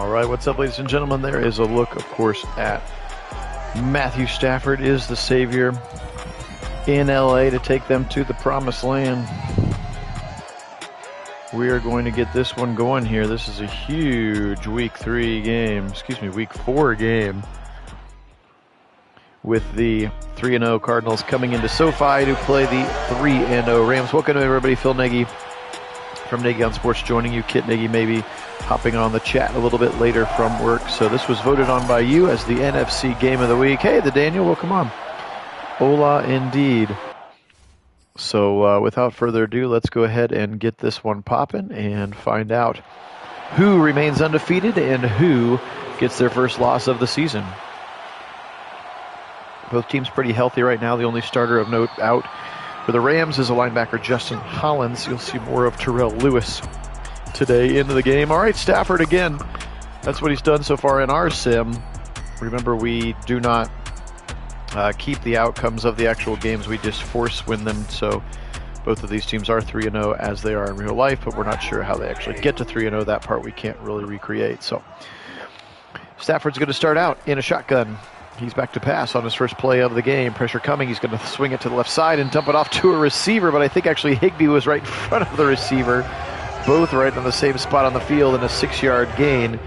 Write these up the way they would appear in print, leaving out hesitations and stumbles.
All right, what's up, ladies and gentlemen? There is a look, of course, at Matthew Stafford is the savior in LA to take them to the promised land. We are going to get this one going here. This is a huge week 4 game with the 3-0 Cardinals coming into SoFi to play the 3-0 Rams. Welcome to everybody. Phil Nagy from Nagy on Sports joining you. Kit Nagy maybe hopping on the chat a little bit later from work. So this was voted on by you as the NFC game of the week. Hey, the Daniel, welcome on. Hola, indeed. So without further ado, let's go ahead and get this one popping and find out who remains undefeated and who gets their first loss of the season. Both teams pretty healthy right now. The only starter of note out for the Rams is a linebacker, Justin Hollins. You'll see more of Terrell Lewis today into the game. All right, Stafford again. That's what he's done so far in our sim. Remember, we do not keep the outcomes of the actual games. We just force win them. So both of these teams are 3-0 as they are in real life, but we're not sure how they actually get to 3-0. That part we can't really recreate. So Stafford's going to start out in a shotgun. He's back to pass on his first play of the game. Pressure coming. He's going to swing it to the left side and dump it off to a receiver, but I think actually Higbee was right in front of the receiver. Both right on the same spot on the field, and a 6-yard gain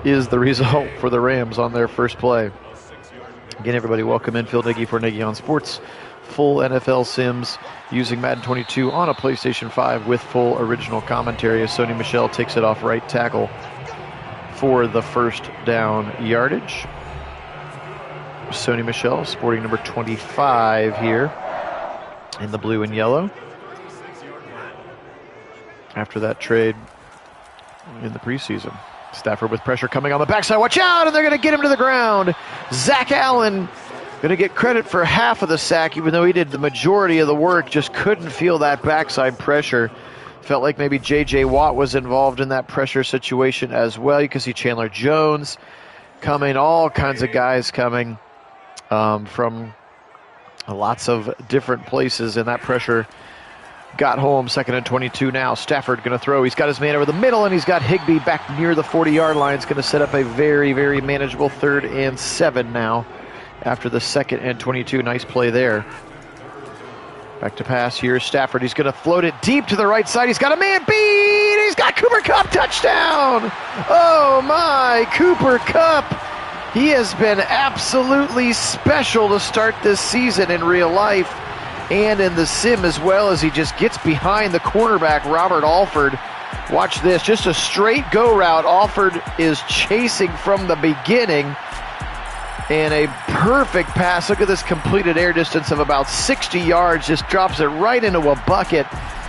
is the result for the Rams on their first play. Again, everybody, welcome in. Phil Nagy for Nagy on Sports. Full NFL sims using Madden 22 on a PlayStation 5 with full original commentary as Sony Michel takes it off right tackle for the first down yardage. Sony Michel sporting number 25 here in the blue and yellow. After that trade in the preseason. Stafford with pressure coming on the backside. Watch out, and they're going to get him to the ground. Zach Allen going to get credit for half of the sack, even though he did the majority of the work. Just couldn't feel that backside pressure. Felt like maybe J.J. Watt was involved in that pressure situation as well. You can see Chandler Jones coming, all kinds of guys coming from lots of different places, and that pressure got home. 2nd and 22 now. Stafford going to throw. He's got his man over the middle, and he's got Higbee back near the 40-yard line. It's going to set up a very, very manageable 3rd and 7 now after the 2nd and 22. Nice play there. Back to pass here. Stafford. He's going to float it deep to the right side. He's got a man beat. He's got Cooper Kupp. Touchdown. Oh, my. Cooper Kupp. He has been absolutely special to start this season in real life and in the sim as well, as he just gets behind the cornerback, Robert Alford. Watch this, just a straight go route. Alford is chasing from the beginning, and a perfect pass. Look at this completed air distance of about 60 yards. Just drops it right into a bucket,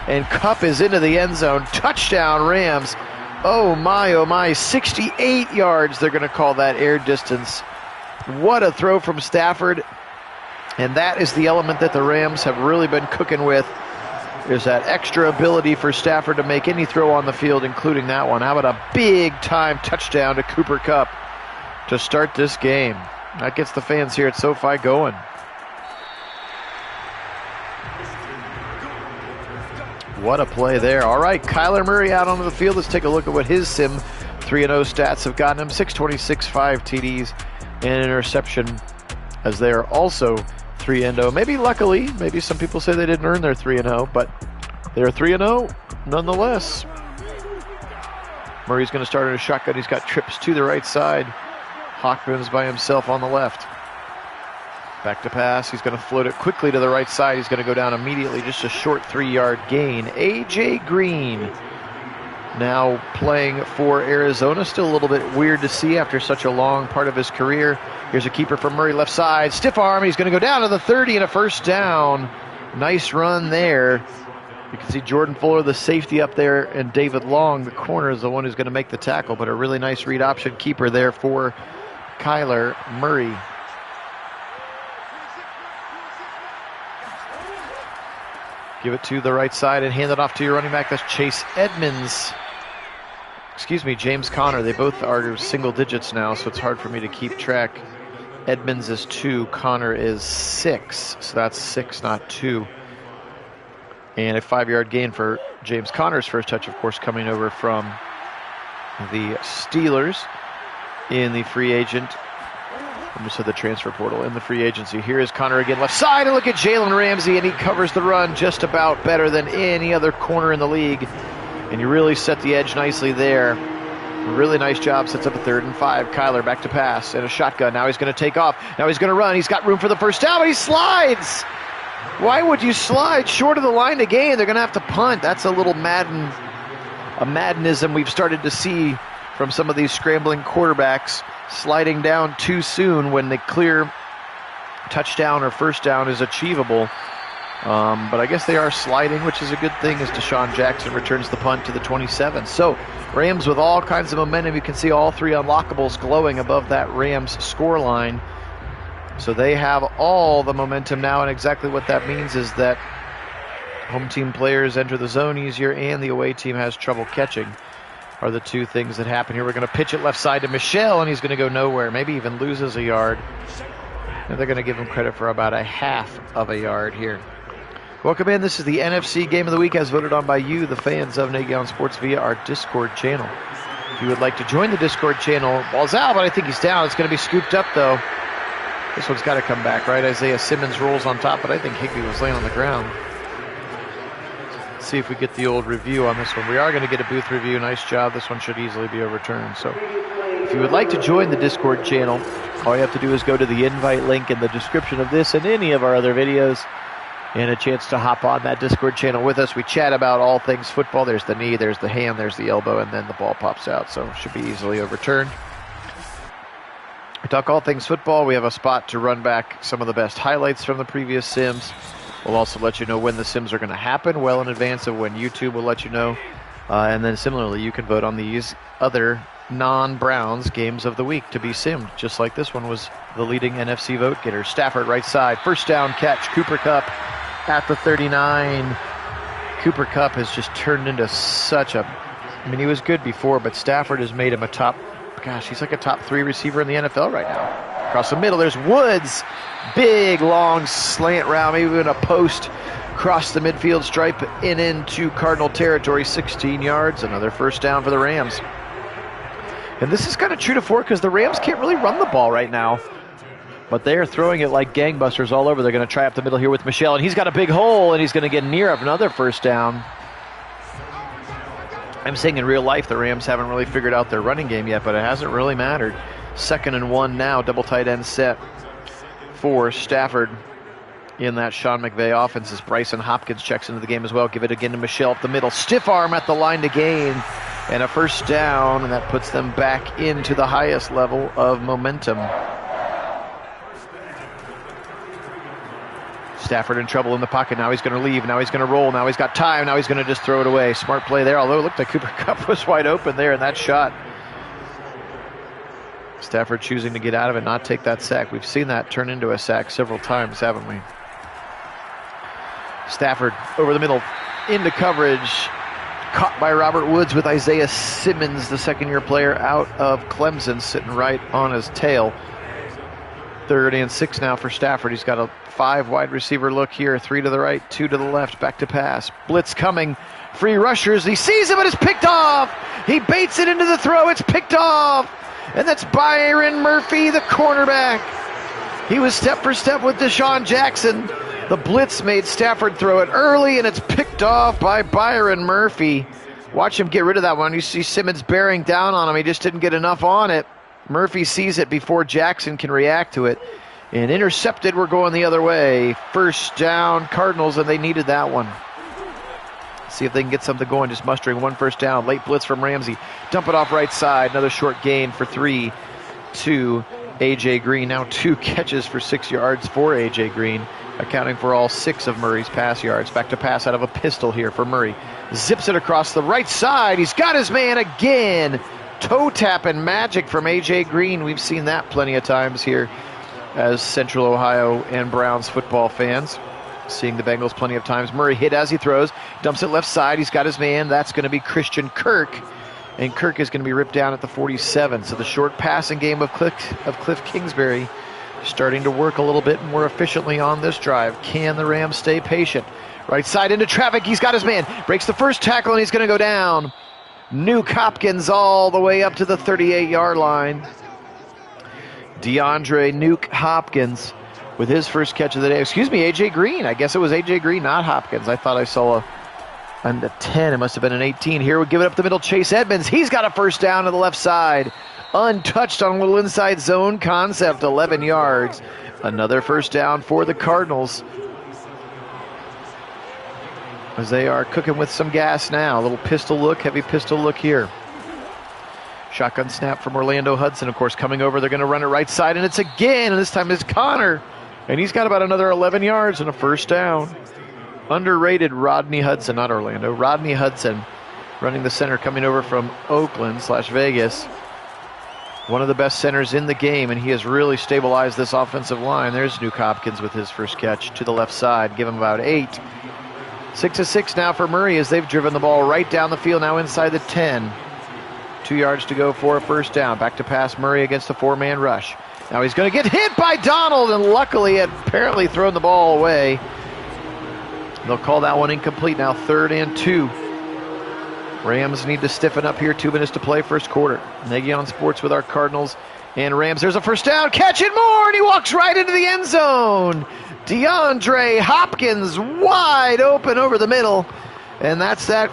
and Kupp is into the end zone. Touchdown, Rams. Oh my, 68 yards they're going to call that air distance. What a throw from Stafford. And that is the element that the Rams have really been cooking with. There's that extra ability for Stafford to make any throw on the field, including that one. How about a big-time touchdown to Cooper Kupp to start this game? That gets the fans here at SoFi going. What a play there. All right, Kyler Murray out onto the field. Let's take a look at what his sim 3-0 stats have gotten him. 626, 5 TDs, and an interception, as they are also 3-0. Maybe luckily, maybe some people say they didn't earn their 3-0, but they're 3-0 nonetheless. Murray's going to start in a shotgun. He's got trips to the right side. Hawkman's by himself on the left. Back to pass. He's going to float it quickly to the right side. He's going to go down immediately. Just a short 3-yard gain. A.J. Green now playing for Arizona. Still a little bit weird to see after such a long part of his career. Here's a keeper from Murray, left side. Stiff arm. He's going to go down to the 30 and a first down. Nice run there. You can see Jordan Fuller, the safety up there, and David Long, the corner, is the one who's going to make the tackle. But a really nice read option keeper there for Kyler Murray. Give it to the right side and hand it off to your running back. That's Chase Edmonds. James Conner. They both are single digits now, so it's hard for me to keep track. Edmonds is 2, Conner is 6. So that's 6, not 2. And a 5-yard gain for James Conner's first touch, of course, coming over from the Steelers in the free agent. I almost said the transfer portal in the free agency. Here is Connor again, left side, and look at Jalen Ramsey, and he covers the run just about better than any other corner in the league. And you really set the edge nicely there. Really nice job. Sets up a 3rd and 5. Kyler back to pass and a shotgun. Now he's going to take off. Now he's going to run. He's got room for the first down, but he slides. Why would you slide short of the line to gain? They're going to have to punt. That's a little Maddenism we've started to see from some of these scrambling quarterbacks, sliding down too soon when the clear touchdown or first down is achievable. But I guess they are sliding, which is a good thing, as Deshaun Jackson returns the punt to the 27. So Rams with all kinds of momentum. You can see all 3 unlockables glowing above that Rams score line. So they have all the momentum now, and exactly what that means is that home team players enter the zone easier and the away team has trouble catching are the 2 things that happen here. We're going to pitch it left side to Michel, and he's going to go nowhere, maybe even loses a yard. And they're going to give him credit for about a half of a yard here. Welcome in. This is the NFC Game of the Week as voted on by you, the fans of Nagy on Sports, via our Discord channel. If you would like to join the Discord channel, ball's out, but I think he's down. It's going to be scooped up, though. This one's got to come back, right? Isaiah Simmons rolls on top, but I think Higbee was laying on the ground. Let's see if we get the old review on this one. We are going to get a booth review. Nice job. This one should easily be overturned. So if you would like to join the Discord channel, all you have to do is go to the invite link in the description of this and any of our other videos, and a chance to hop on that Discord channel with us. We chat about all things football. There's the knee, there's the hand, there's the elbow, and then the ball pops out, so it should be easily overturned. We talk all things football. We have a spot to run back some of the best highlights from the previous Sims. We'll also let you know when the Sims are going to happen, well in advance of when YouTube will let you know. And then similarly, you can vote on these other non-Browns games of the week to be simmed, just like this one was the leading NFC vote getter. Stafford right side, first down catch, Cooper Kupp at the 39. Cooper Kupp has just turned into such a, I mean, he was good before, but Stafford has made him a top, gosh, he's like a top 3 receiver in the NFL right now. Across the middle, there's Woods. Big, long slant route, maybe even a post across the midfield stripe and into Cardinal territory, 16 yards, another first down for the Rams. And this is kind of true to form because the Rams can't really run the ball right now. But they are throwing it like gangbusters all over. They're going to try up the middle here with Michel, and he's got a big hole, and he's going to get near another first down. I'm saying in real life the Rams haven't really figured out their running game yet, but it hasn't really mattered. 2nd and 1 now, double tight end set for Stafford in that Sean McVay offense as Bryson Hopkins checks into the game as well. Give it again to Michel up the middle. Stiff arm at the line to gain, and a first down, and that puts them back into the highest level of momentum. Stafford in trouble in the pocket. Now he's going to leave. Now he's going to roll. Now he's got time. Now he's going to just throw it away. Smart play there, although it looked like Cooper Kupp was wide open there in that shot. Stafford choosing to get out of it, not take that sack. We've seen that turn into a sack several times, haven't we? Stafford over the middle, into coverage. Caught by Robert Woods with Isaiah Simmons, the second-year player out of Clemson, sitting right on his tail. 3rd and 6 now for Stafford. He's got a 5 wide receiver look here. 3 to the right, 2 to the left. Back to pass. Blitz coming. Free rushers. He sees it, but it's picked off. He baits it into the throw. It's picked off. And that's Byron Murphy, the cornerback. He was step for step with Deshaun Jackson. The blitz made Stafford throw it early, and it's picked off by Byron Murphy. Watch him get rid of that one. You see Simmons bearing down on him. He just didn't get enough on it. Murphy sees it before Jackson can react to it. And intercepted, we're going the other way. First down, Cardinals, and they needed that one. See if they can get something going, just mustering 1 first down. Late blitz from Ramsey. Dump it off right side. Another short gain for 3 to A.J. Green. Now 2 catches for 6 yards for A.J. Green, accounting for all 6 of Murray's pass yards. Back to pass out of a pistol here for Murray. Zips it across the right side. He's got his man again. Toe tap and magic from A.J. Green. We've seen that plenty of times here as Central Ohio and Browns football fans. Seeing the Bengals plenty of times. Murray hit as he throws. Dumps it left side. He's got his man. That's going to be Christian Kirk. And Kirk is going to be ripped down at the 47. So the short passing game of Cliff Kingsbury starting to work a little bit more efficiently on this drive. Can the Rams stay patient? Right side into traffic. He's got his man. Breaks the first tackle, and he's going to go down. Nuke Hopkins all the way up to the 38-yard line. DeAndre Nuke Hopkins with his first catch of the day. Excuse me, A.J. Green. I guess it was A.J. Green, not Hopkins. I thought I saw a 10. It must have been an 18. Here we give it up the middle. Chase Edmonds. He's got a first down to the left side. Untouched on a little inside zone concept, 11 yards. Another first down for the Cardinals, as they are cooking with some gas now. A little pistol look, heavy pistol look here. Shotgun snap from Orlando Hudson, of course, coming over. They're going to run it right side, and it's again, and this time it's Connor. And he's got about another 11 yards and a first down. Underrated Rodney Hudson, not Orlando. Rodney Hudson running the center, coming over from Oakland/Vegas. One of the best centers in the game, and he has really stabilized this offensive line. There's Nuke Hopkins with his first catch to the left side. Give him about 8. 6-6 now for Murray as they've driven the ball right down the field, now inside the 10. 2 yards to go for a first down. Back to pass Murray against the 4-man rush. Now he's going to get hit by Donald, and luckily had apparently thrown the ball away. They'll call that one incomplete now, 3rd and 2. Rams need to stiffen up here. 2 minutes to play, first quarter. Nagy on Sports with our Cardinals and Rams. There's a first down. Catch it more, and he walks right into the end zone. DeAndre Hopkins wide open over the middle. And that's that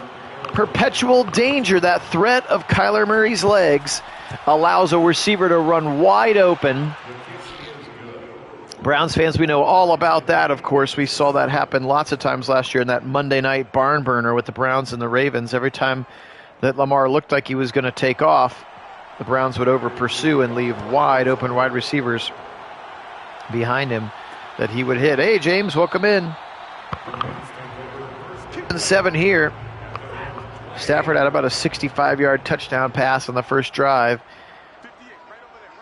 perpetual danger, that threat of Kyler Murray's legs allows a receiver to run wide open. Browns fans, we know all about that, of course. We saw that happen lots of times last year in that Monday night barn burner with the Browns and the Ravens. Every time that Lamar looked like he was going to take off, the Browns would over-pursue and leave wide open wide receivers behind him that he would hit. Hey, James, welcome in. 7 here. Stafford had about a 65-yard touchdown pass on the first drive.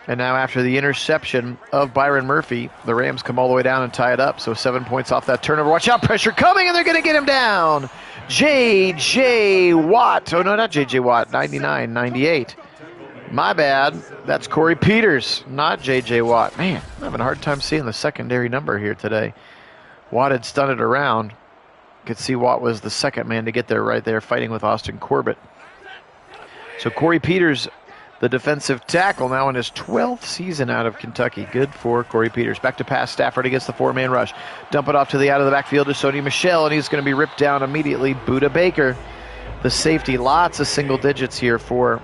And now after the interception of Byron Murphy, the Rams come all the way down and tie it up. So 7 points off that turnover. Watch out, pressure coming, and they're going to get him down. J.J. Watt. Oh, no, not J.J. Watt. 99, 98. My bad. That's Corey Peters, not J.J. Watt. Man, I'm having a hard time seeing the secondary number here today. Watt had stunned it around. Could see Watt was the second man to get there right there, fighting with Austin Corbett. So Corey Peters, the defensive tackle, now in his 12th season out of Kentucky. Good for Corey Peters. Back to pass. Stafford against the 4-man rush. Dump it off to the out of the backfield to Sony Michel, and he's going to be ripped down immediately. Buda Baker, the safety. Lots of single digits here for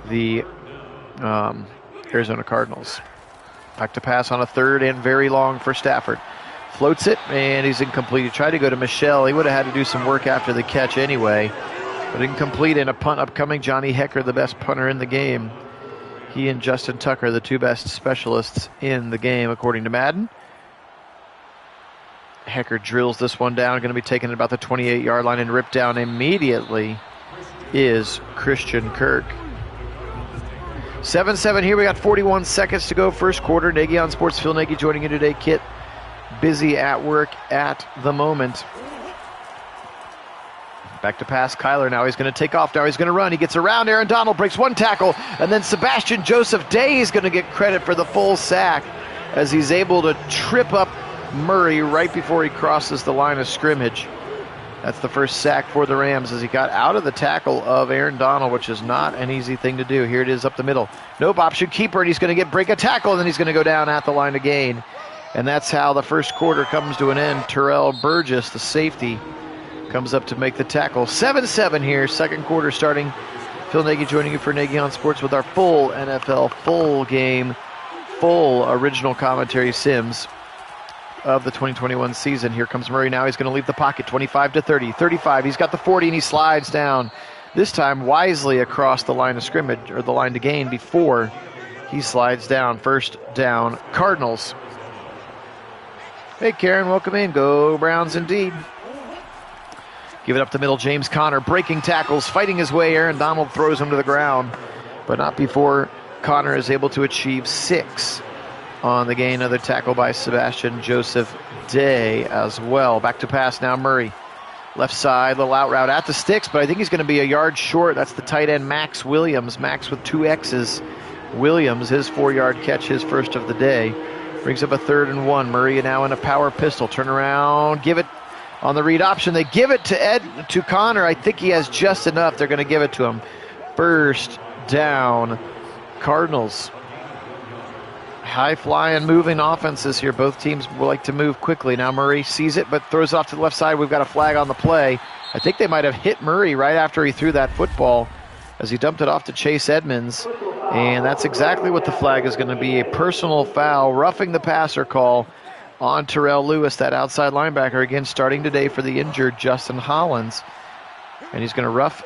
the Arizona Cardinals. Back to pass on a 3rd and very long for Stafford. Floats it, and he's incomplete. He tried to go to Michel. He would have had to do some work after the catch anyway. But incomplete, and a punt upcoming. Johnny Hecker, the best punter in the game. He and Justin Tucker, the 2 best specialists in the game, according to Madden. Hecker drills this one down. Going to be taken at about the 28-yard line, and ripped down immediately is Christian Kirk. 7-7 here. We got 41 seconds to go. First quarter. Nagy on Sports. Phil Nagy joining you today. Kit busy at work at the moment. Back to pass Kyler. Now he's going to take off. Now he's going to run. He gets around. Aaron Donald breaks one tackle. And then Sebastian Joseph Day is going to get credit for the full sack as he's able to trip up Murray right before he crosses the line of scrimmage. That's the first sack for the Rams as he got out of the tackle of Aaron Donald, which is not an easy thing to do. Here it is up the middle. Nope, option keeper, and he's going to break a tackle, and then he's going to go down at the line of gain. And that's how the first quarter comes to an end. Terrell Burgess, the safety, comes up to make the tackle. 7-7 here, second quarter starting. Phil Nagy joining you for Nagy on Sports with our full NFL, full game, full original commentary sims of the 2021 season. Here comes Murray now. He's going to leave the pocket, 25-30, 35. He's got the 40, and he slides down, this time wisely across the line of scrimmage, or the line to gain, before he slides down. First down, Cardinals. Hey, Karen, welcome in. Go Browns indeed. Give it up the middle, James Conner breaking tackles, fighting his way. Aaron Donald throws him to the ground, but not before Conner is able to achieve 6 on the gain. Another tackle by Sebastian Joseph Day as well. Back to pass now, Murray. Left side, little out route at the sticks, but I think he's going to be a yard short. That's the tight end, Max Williams. Max with 2 X's. Williams, his 4-yard catch, his first of the day. Brings up a 3rd and 1. Murray now in a power pistol. Turn around, give it on the read option. They give it to Connor. I think he has just enough. They're going to give it to him. First down, Cardinals. High-flying, moving offenses here. Both teams like to move quickly. Now Murray sees it, but throws it off to the left side. We've got a flag on the play. I think they might have hit Murray right after he threw that football as he dumped it off to Chase Edmonds. And that's exactly what the flag is going to be, a personal foul, roughing the passer call on Terrell Lewis, that outside linebacker, again starting today for the injured Justin Hollins. And he's going to rough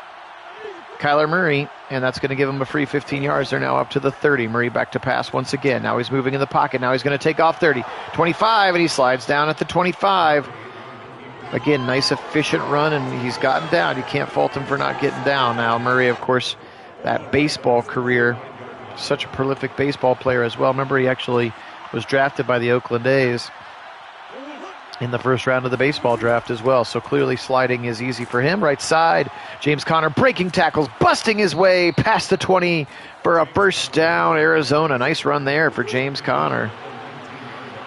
Kyler Murray, and that's going to give him a free 15 yards. They're now up to the 30. Murray back to pass once again. Now he's moving in the pocket. Now he's going to take off 30. 25, and he slides down at the 25. Again, nice efficient run, and he's gotten down. You can't fault him for not getting down. Now Murray, of course, that baseball career, such a prolific baseball player as well. Remember, he actually was drafted by the Oakland A's in the first round of the baseball draft as well. So clearly sliding is easy for him. Right side, James Conner breaking tackles, busting his way past the 20 for a first down, Arizona. Nice run there for James Conner.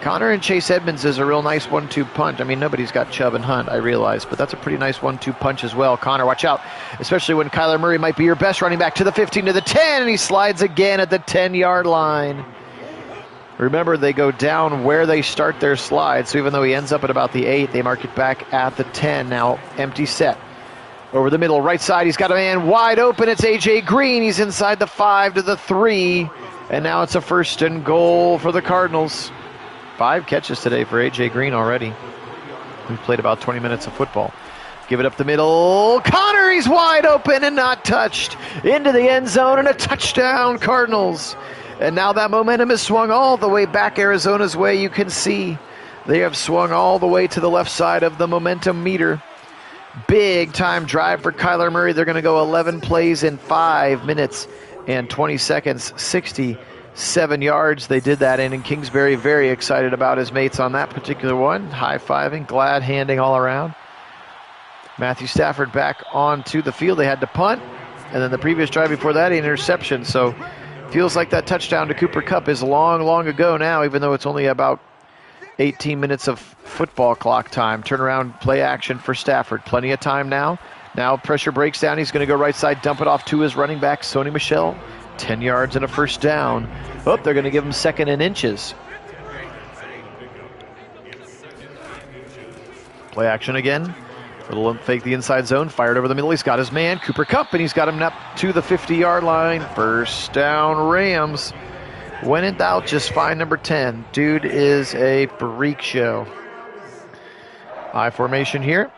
Conner and Chase Edmonds is a real nice 1-2 punch. I mean, nobody's got Chubb and Hunt, I realize, but that's a pretty nice 1-2 punch as well. Conner, watch out, especially when Kyler Murray might be your best running back, to the 15, to the 10, and he slides again at the 10-yard line. Remember, they go down where they start their slide, so even though he ends up at about the 8, they mark it back at the 10. Now, empty set. Over the middle, right side, he's got a man wide open. It's A.J. Green. He's inside the 5 to the 3, and now it's a first and goal for the Cardinals. 5 catches today for A.J. Green already. We've played about 20 minutes of football. Give it up the middle. Conner, he's wide open and not touched. Into the end zone, and a touchdown, Cardinals. And now that momentum has swung all the way back Arizona's way. You can see they have swung all the way to the left side of the momentum meter. Big time drive for Kyler Murray. They're going to go 11 plays in 5 minutes and 20 seconds, 67 yards. They did that in Kingsbury. Very excited about his mates on that particular one. High-fiving, glad handing all around. Matthew Stafford back onto the field. They had to punt. And then the previous drive before that, an interception. So feels like that touchdown to Cooper Kupp is long, long ago now, even though it's only about 18 minutes of football clock time. Turnaround play action for Stafford. Plenty of time now. Now pressure breaks down. He's going to go right side, dump it off to his running back, Sony Michel. 10 yards and a first down. Oh, they're going to give him 2nd and inches. Play action again. Little fake the inside zone, fired over the middle. He's got his man, Cooper Kupp, and he's got him up to the 50-yard line. First down, Rams. When in doubt, just find number 10. Dude is a freak show. I formation here.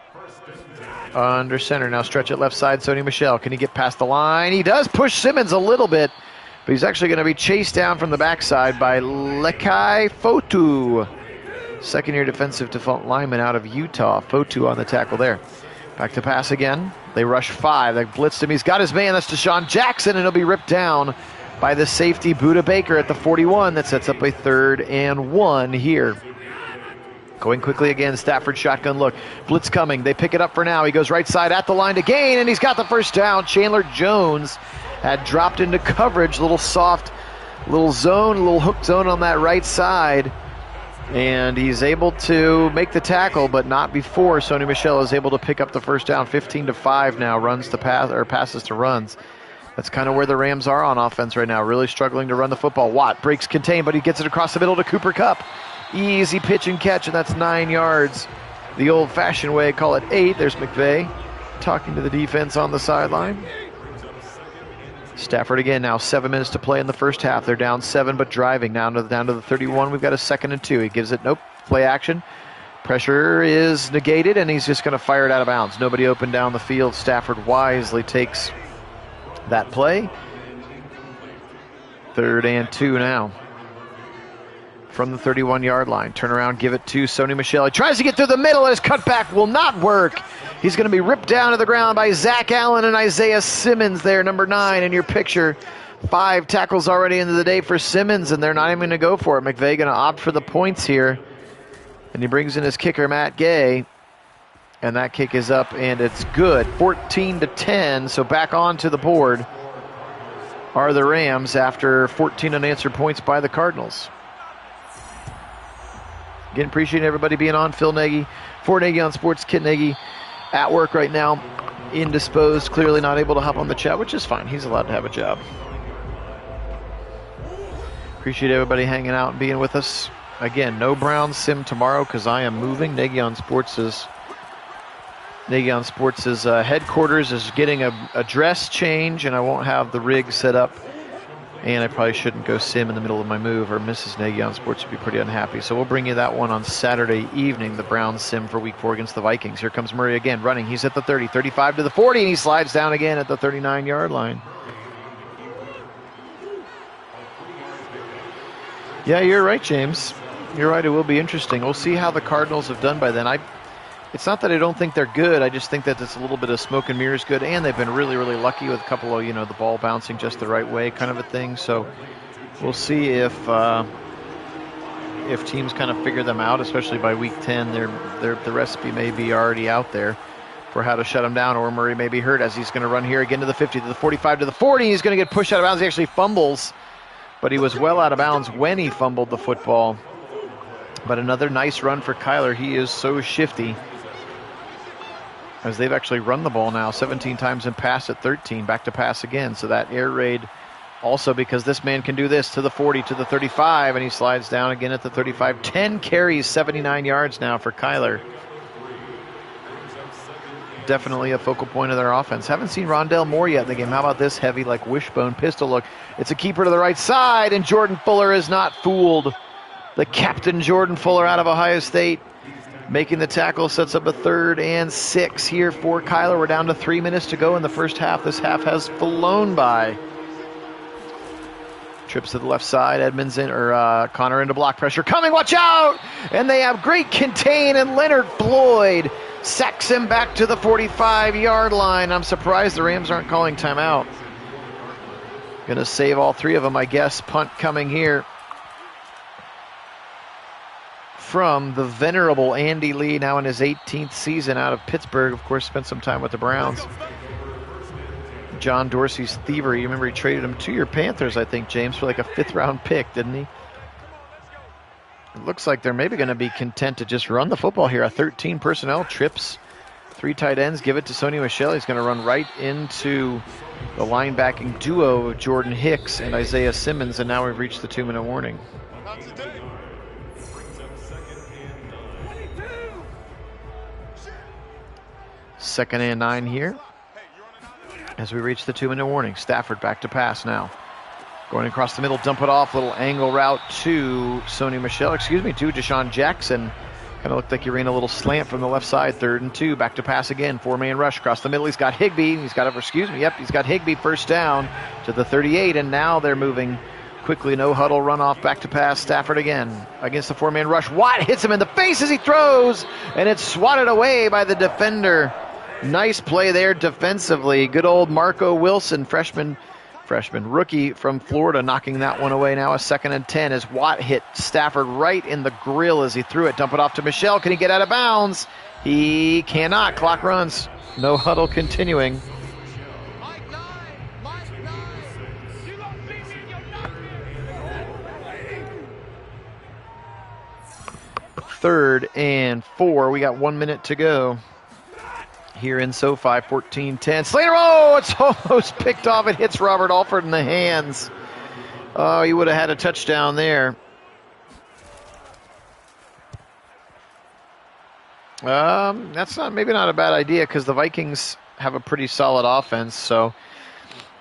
Under center. Now stretch it left side, Sony Michel. Can he get past the line? He does push Simmons a little bit, but he's actually going to be chased down from the backside by Lekai Fotu. Second-year defensive default lineman out of Utah. Fotu on the tackle there. Back to pass again. They rush 5. They blitzed him. He's got his man. That's Deshaun Jackson, and he'll be ripped down by the safety Buda Baker at the 41. That sets up a 3rd and 1 here. Going quickly again, Stafford shotgun look. Blitz coming. They pick it up for now. He goes right side at the line to gain, and he's got the first down. Chandler Jones had dropped into coverage. Little soft, little zone, little hook zone on that right side. And he's able to make the tackle, but not before Sony Michel is able to pick up the first down. 15-5 now, runs to pass or passes to runs. That's kind of where the Rams are on offense right now, really struggling to run the football. Watt breaks contain, but he gets it across the middle to Cooper Kupp. Easy pitch and catch, and that's 9 yards. The old-fashioned way, call it 8. There's McVay talking to the defense on the sideline. Stafford again now, 7 minutes to play in the first half. They're down 7, but driving down to the 31. We've got a 2nd and 2. He gives it, nope, play action. Pressure is negated, and he's just going to fire it out of bounds. Nobody open down the field. Stafford wisely takes that play. 3rd and 2 now. From the 31-yard line. Turn around, give it to Sony Michel. He tries to get through the middle. His cutback will not work. He's going to be ripped down to the ground by Zach Allen and Isaiah Simmons there, number 9 in your picture. 5 tackles already into the day for Simmons, and they're not even going to go for it. McVay going to opt for the points here. And he brings in his kicker, Matt Gay. And that kick is up, and it's good. 14-10, so back onto the board are the Rams after 14 unanswered points by the Cardinals. Again, appreciate everybody being on. Phil Nagy, for Nagy on Sports, Kit Nagy at work right now, indisposed, clearly not able to hop on the chat, which is fine. He's allowed to have a job. Appreciate everybody hanging out and being with us. Again, no Browns sim tomorrow because I am moving. Nagy on Sports' headquarters is getting a dress change, and I won't have the rig set up. And I probably shouldn't go sim in the middle of my move, or Mrs. Nagy on Sports would be pretty unhappy. So we'll bring you that one on Saturday evening, the Browns sim for Week 4 against the Vikings. Here comes Murray again, running. He's at the 30, 35 to the 40, and he slides down again at the 39-yard line. Yeah, you're right, James. You're right, it will be interesting. We'll see how the Cardinals have done by then. It's not that I don't think they're good. I just think that it's a little bit of smoke and mirrors good, and they've been really, really lucky with a couple of, the ball bouncing just the right way kind of a thing. So we'll see if teams kind of figure them out, especially by Week 10. The recipe may be already out there for how to shut them down, or Murray may be hurt as he's going to run here again to the 50, to the 45, to the 40. He's going to get pushed out of bounds. He actually fumbles, but he was well out of bounds when he fumbled the football. But another nice run for Kyler. He is so shifty, as they've actually run the ball now 17 times and passed at 13, back to pass again. So that air raid also, because this man can do this, to the 40, to the 35, and he slides down again at the 35. 10 carries, 79 yards now for Kyler. Definitely a focal point of their offense. Haven't seen Rondale Moore yet in the game. How about this heavy, like wishbone pistol look? It's a keeper to the right side, and Jordan Fuller is not fooled. The captain, Jordan Fuller, out of Ohio State, making the tackle, sets up a 3rd and 6 here for Kyler. We're down to 3 minutes to go in the first half. This half has flown by. Trips to the left side. Edmonds Connor into block pressure. Coming, watch out! And they have great contain, and Leonard Floyd sacks him back to the 45-yard line. I'm surprised the Rams aren't calling timeout. Gonna save all 3 of them, I guess. Punt coming here from the venerable Andy Lee, now in his 18th season out of Pittsburgh. Of course, spent some time with the Browns. John Dorsey's thievery. You remember he traded him to your Panthers, I think, James, for like a 5th-round pick, didn't he? It looks like they're maybe going to be content to just run the football here. A 13 personnel, trips, 3 tight ends, give it to Sony Michel. He's going to run right into the linebacking duo of Jordan Hicks and Isaiah Simmons, and now we've reached the 2-minute warning. 2nd and 9 here as we reach the 2-minute warning. Stafford back to pass now. Going across the middle, dump it off, little angle route to Sony Michel, to Deshaun Jackson. Kind of looked like he ran a little slant from the left side. 3rd and 2, back to pass again. 4-man rush across the middle. He's got Higbee. He's got Higbee first down to the 38, and now they're moving quickly. No huddle, run off, back to pass. Stafford again against the 4-man rush. Watt hits him in the face as he throws, and it's swatted away by the defender. Nice play there defensively. Good old Marco Wilson, freshman rookie from Florida, knocking that one away. Now a 2nd and 10 as Watt hit Stafford right in the grill as he threw it. Dump it off to Michel. Can he get out of bounds? He cannot. Clock runs. No huddle continuing. Third and 4. We got 1 minute to go here in SoFi. 14-10. Slater, it's almost picked off. It hits Robert Alford in the hands. Oh, he would have had a touchdown there. That's maybe not a bad idea, because the Vikings have a pretty solid offense, so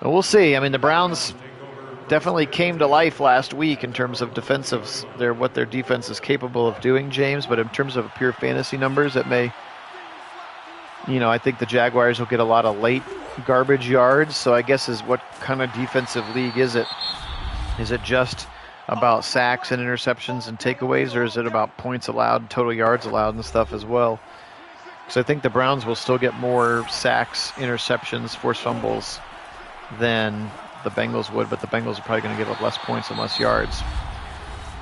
we'll see. I mean, the Browns definitely came to life last week in terms of defensives, what their defense is capable of doing, James, but in terms of pure fantasy numbers, it may, I think the Jaguars will get a lot of late garbage yards. So I guess what kind of defensive league is it? Is it just about sacks and interceptions and takeaways, or is it about points allowed, total yards allowed and stuff as well? Because I think the Browns will still get more sacks, interceptions, forced fumbles than the Bengals would, but the Bengals are probably going to give up less points and less yards.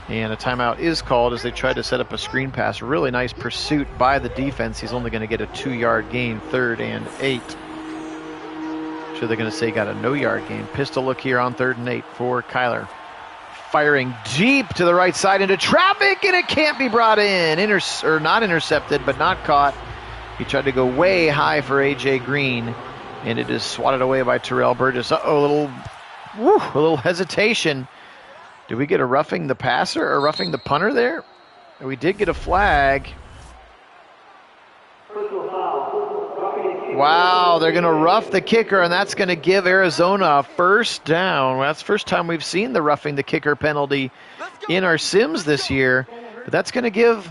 And a timeout is called as they try to set up a screen pass. Really nice pursuit by the defense. He's only going to get a 2-yard gain. 3rd and 8. So they're going to say got a no-yard gain. Pistol look here on 3rd and 8 for Kyler. firing deep to the right side into traffic, and it can't be brought in. Or not intercepted, but not caught. He tried to go way high for A.J. Green, and it is swatted away by Terrell Burgess. Uh-oh, a little hesitation. Did we get a roughing the passer or roughing the punter there? We did get a flag. Wow, they're going to rough the kicker, and that's going to give Arizona a first down. Well, that's the first time we've seen the roughing the kicker penalty in our sims this year. But that's going to give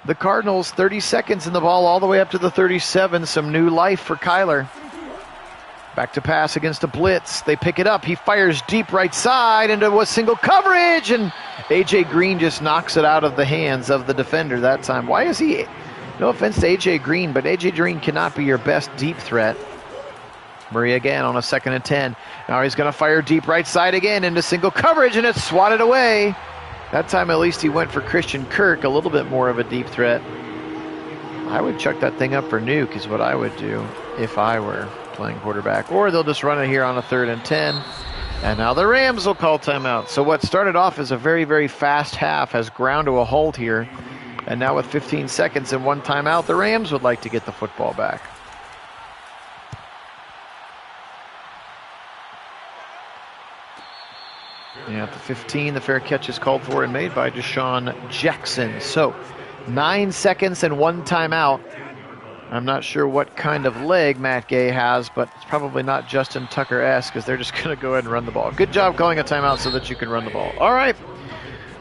the Cardinals 30 seconds in the ball all the way up to the 37. Some new life for Kyler. Back to pass against a blitz. They pick it up. He fires deep right side into a single coverage, and A.J. Green just knocks it out of the hands of the defender that time. Why is he... No offense to A.J. Green, but A.J. Green cannot be your best deep threat. Murray again on a 2nd and 10. Now he's going to fire deep right side again into single coverage, and it's swatted away. That time at least he went for Christian Kirk, a little bit more of a deep threat. I would chuck that thing up for Nuke is what I would do if I were playing quarterback. Or they'll just run it here on a 3rd and 10. And now the Rams will call timeout. So what started off as a very, very fast half has ground to a halt here. And now with 15 seconds and 1 timeout, the Rams would like to get the football back. Yeah, at the 15, the fair catch is called for and made by Deshaun Jackson. So 9 seconds and 1 timeout. I'm not sure what kind of leg Matt Gay has, but it's probably not Justin Tucker-esque, because they're just going to go ahead and run the ball. Good job calling a timeout so that you can run the ball. All right.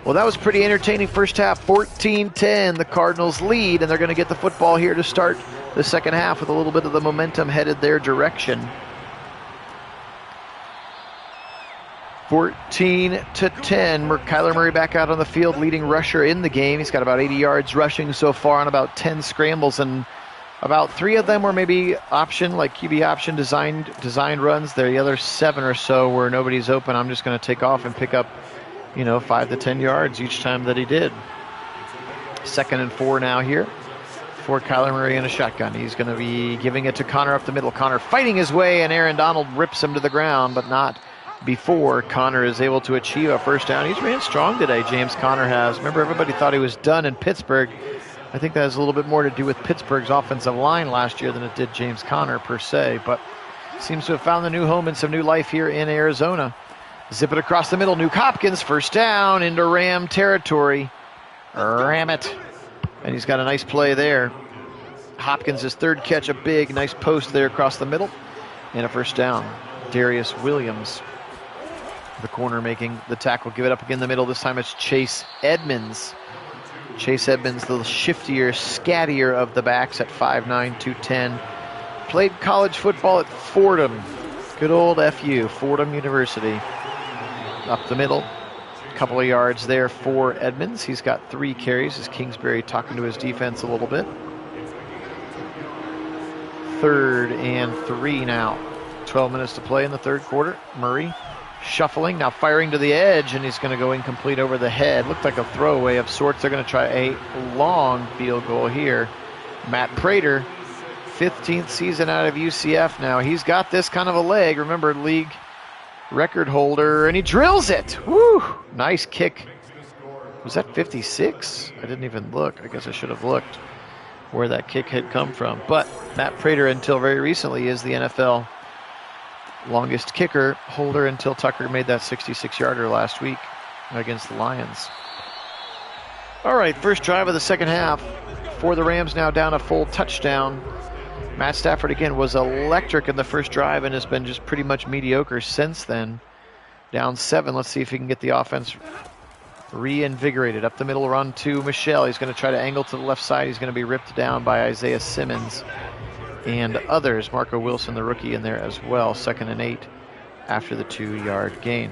Well, that was pretty entertaining first half. 14-10, the Cardinals lead, and they're going to get the football here to start the second half with a little bit of the momentum headed their direction. 14-10, Kyler Murray back out on the field, leading rusher in the game. He's got about 80 yards rushing so far on about 10 scrambles, and about 3 of them were maybe option, like QB option designed runs. The other 7 or so where nobody's open, I'm just going to take off and pick up 5 to 10 yards each time that he did. 2nd and 4 now here for Kyler Murray in a shotgun. He's going to be giving it to Connor up the middle. Connor fighting his way, and Aaron Donald rips him to the ground, but not before Connor is able to achieve a first down. He's ran strong today, James Conner has. Remember, everybody thought he was done in Pittsburgh. I think that has a little bit more to do with Pittsburgh's offensive line last year than it did James Conner per se, but seems to have found a new home and some new life here in Arizona. Zip it across the middle. Nuke Hopkins, first down into Ram territory. Ram it. And he's got a nice play there. Hopkins' 3rd catch, a big, nice post there across the middle. And a first down. Darius Williams, the corner, making the tackle. Give it up again in the middle. This time it's Chase Edmonds. Chase Edmonds, the shiftier, scattier of the backs at 5'9", 210. Played college football at Fordham. Good old FU, Fordham University. Up the middle, a couple of yards there for Edmonds. He's got 3 carries as Kingsbury talking to his defense a little bit. 3rd and 3 now. 12 minutes to play in the 3rd quarter. Murray shuffling, now firing to the edge, and he's going to go incomplete over the head. Looked like a throwaway of sorts. They're going to try a long field goal here. Matt Prater, 15th season out of UCF now. He's got this kind of a leg. Remember, league record holder, and he drills it. Woo! Nice kick. Was that 56? I didn't even look. I guess I should have looked where that kick had come from. But Matt Prater, until very recently, is the NFL longest kicker holder until Tucker made that 66-yarder last week against the Lions. All right, first drive of the second half for the Rams, now down a full touchdown. Matt Stafford, again, was electric in the first drive and has been just pretty much mediocre since then. Down 7. Let's see if he can get the offense reinvigorated. Up the middle, run to Michelle. He's going to try to angle to the left side. He's going to be ripped down by Isaiah Simmons and others. Marco Wilson, the rookie, in there as well. 2nd and 8 after the 2-yard gain.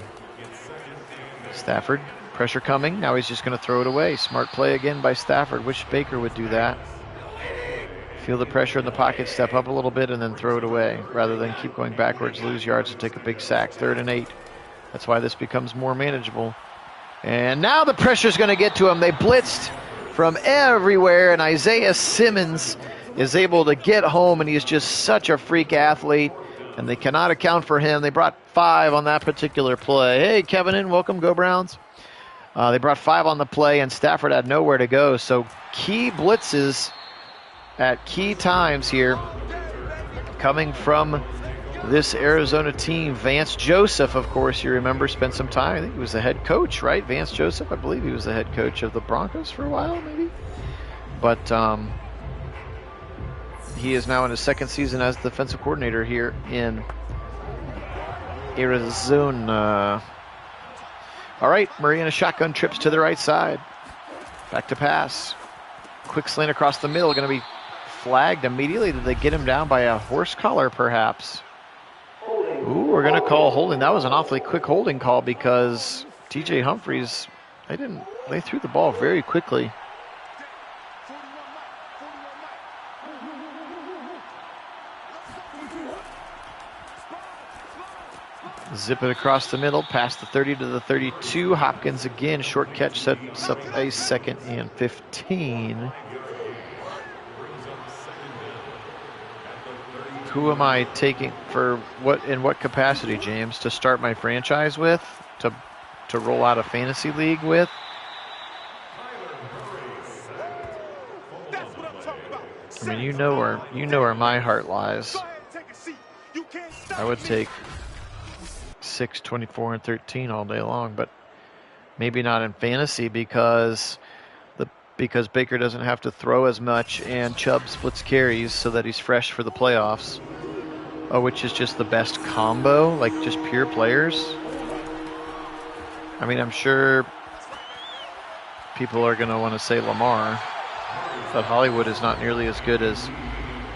Stafford, pressure coming. Now he's just going to throw it away. Smart play again by Stafford. Wish Baker would do that. Feel the pressure in the pocket, step up a little bit, and then throw it away, rather than keep going backwards, lose yards, and take a big sack. 3rd and 8. That's why this becomes more manageable. And now the pressure's going to get to him. They blitzed from everywhere, and Isaiah Simmons is able to get home, and he's just such a freak athlete. and they cannot account for him. They brought 5 on that particular play. Hey, Kevin in, welcome, go Browns. They brought 5 on the play, and Stafford had nowhere to go. So key blitzes at key times here coming from this Arizona team. Vance Joseph, of course, you remember, spent some time. I think he was the head coach, right? Vance Joseph, I believe he was the head coach of the Broncos for a while, maybe. But he is now in his 2nd season as defensive coordinator here in Arizona. All right, Murray in a shotgun, trips to the right side. Back to pass. Quick slant across the middle, going to be flagged immediately. Did they get him down by a horse collar, perhaps? Ooh, we're going to call holding. That was an awfully quick holding call because TJ Humphries, they threw the ball very quickly. Zip it across the middle, past the 30 to the 32. Hopkins again, short catch sets up a 2nd and 15. Who am I taking for what, in what capacity, James? To start my franchise with? To roll out a fantasy league with? I mean, you know where my heart lies. I would take 6, 24, and 13 all day long, but maybe not in fantasy because Baker doesn't have to throw as much and Chubb splits carries so that he's fresh for the playoffs, which is just the best combo, like just pure players. I mean, I'm sure people are going to want to say Lamar, but Hollywood is not nearly as good as...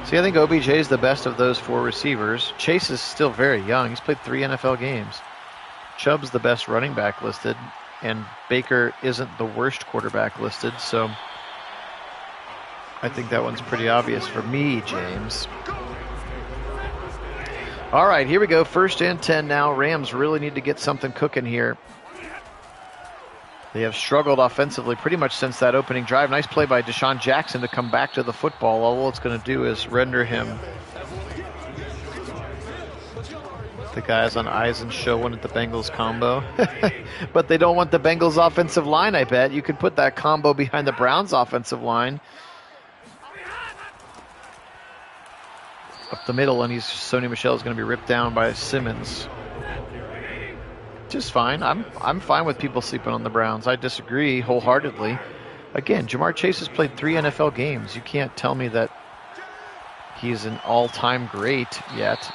See, I think OBJ is the best of those 4 receivers. Chase is still very young. He's played 3 NFL games. Chubb's the best running back listed, and Baker isn't the worst quarterback listed, so I think that one's pretty obvious for me, James. All right, here we go. 1st and 10 now. Rams really need to get something cooking here. They have struggled offensively pretty much since that opening drive. Nice play by Deshaun Jackson to come back to the football. All it's going to do is render him. The guys on Eisen show wanted the Bengals combo. But they don't want the Bengals offensive line, I bet. You could put that combo behind the Browns offensive line. Up the middle, and Sony Michel is going to be ripped down by Simmons. Just fine. I'm fine with people sleeping on the Browns. I disagree wholeheartedly. Again, Jamar Chase has played 3 NFL games. You can't tell me that he's an all-time great yet.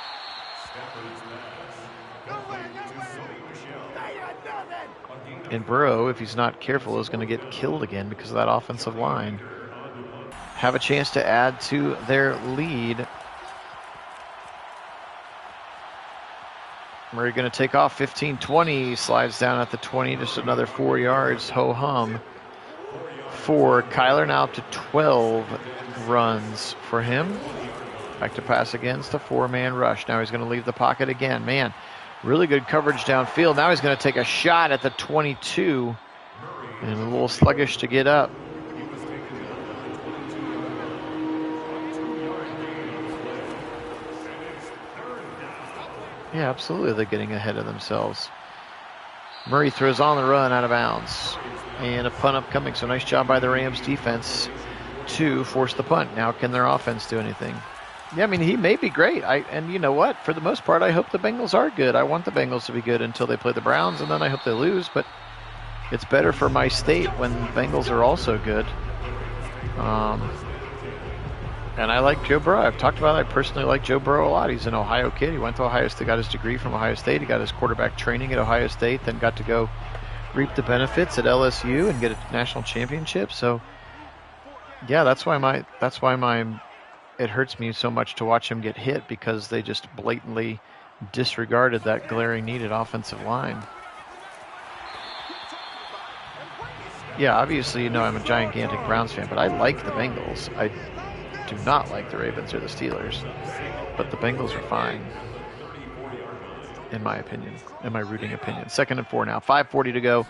And Burrow, if he's not careful, is going to get killed again because of that offensive line. Have a chance to add to their lead. Murray going to take off 15-20, slides down at the 20, just another 4 yards, ho-hum. For Kyler, now up to 12 runs for him. Back to pass against a 4-man rush. Now he's going to leave the pocket again. Man, really good coverage downfield. Now he's going to take a shot at the 22, and a little sluggish to get up. Yeah, absolutely, they're getting ahead of themselves. Murray throws on the run out of bounds. And a punt upcoming, so nice job by the Rams defense to force the punt. Now can their offense do anything? Yeah, I mean, he may be great. And you know what? For the most part, I hope the Bengals are good. I want the Bengals to be good until they play the Browns, and then I hope they lose. But it's better for my state when the Bengals are also good. And I like Joe Burrow. I've talked about it. I personally like Joe Burrow a lot. He's an Ohio kid. He went to Ohio State, got his degree from Ohio State. He got his quarterback training at Ohio State, then got to go reap the benefits at LSU and get a national championship. So, yeah, that's why it hurts me so much to watch him get hit, because they just blatantly disregarded that glaring need at offensive line. Yeah, obviously, you know I'm a gigantic Browns fan, but I like the Bengals. I do not like the Ravens or the Steelers, but the Bengals are fine, in my opinion, in my rooting opinion. 2nd and 4 now, 5:40 to go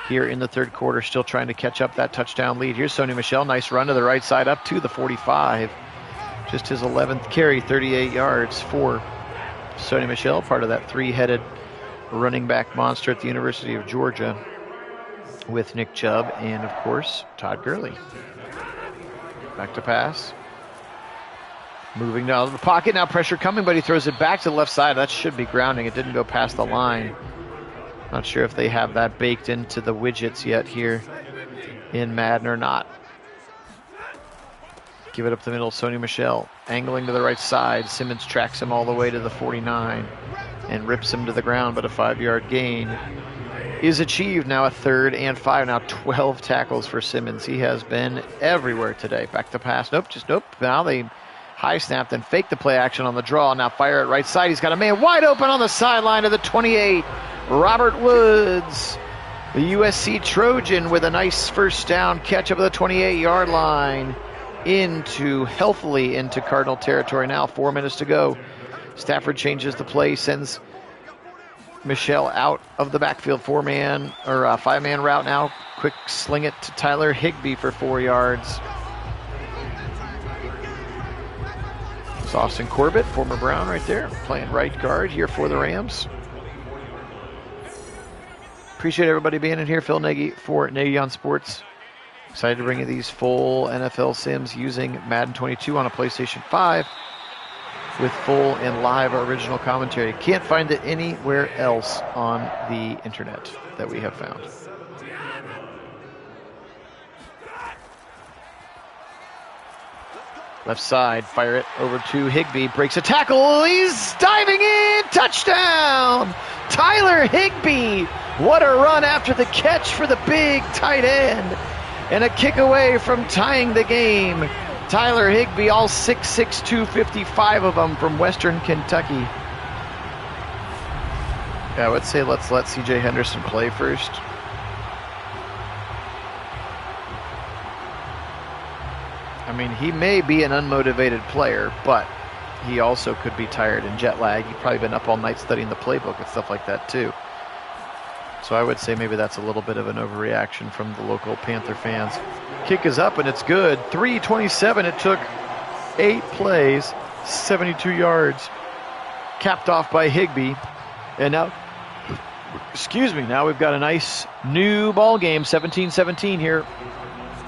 here in the third quarter, still trying to catch up that touchdown lead. Here's Sony Michel, nice run to the right side up to the 45. Just his 11th carry, 38 yards for Sony Michel, part of that three-headed running back monster at the University of Georgia with Nick Chubb and, of course, Todd Gurley. Back to pass. Moving out of the pocket. Now pressure coming, but he throws it back to the left side. That should be grounding. It didn't go past the line. Not sure if they have that baked into the widgets yet here in Madden or not. Give it up the middle. Sony Michel angling to the right side. Simmons tracks him all the way to the 49 and rips him to the ground, but a 5-yard gain is achieved. Now a 3rd and 5. Now 12 tackles for Simmons. He has been everywhere today. Back to pass. Nope. Now they high snap, then fake the play action on the draw. Now fire at right side. He's got a man wide open on the sideline of the 28. Robert Woods, the USC Trojan, with a nice first down catch up at the 28-yard line healthily into Cardinal territory. Now 4 minutes to go. Stafford changes the play, sends Michel out of the backfield. 5-man route now. Quick sling it to Tyler Higbee for 4 yards. It's Austin Corbett, former Brown right there, playing right guard here for the Rams. Appreciate everybody being in here. Phil Nagy for Nagy on Sports. Excited to bring you these full NFL sims using Madden 22 on a PlayStation 5 with full and live original commentary. Can't find it anywhere else on the internet that we have found. Left side, fire it over to Higbee. Breaks a tackle. He's diving in. Touchdown! Tyler Higbee. What a run after the catch for the big tight end. And a kick away from tying the game. Tyler Higbee, all 6'6", 255 of them from Western Kentucky. Yeah, I would say let's let C.J. Henderson play first. I mean, he may be an unmotivated player, but he also could be tired and jet lag. He's probably been up all night studying the playbook and stuff like that, too. So I would say maybe that's a little bit of an overreaction from the local Panther fans. Kick is up, and it's good. 3:27. It took 8 plays, 72 yards. Capped off by Higbee. And now, now we've got a nice new ball game, 17-17 here,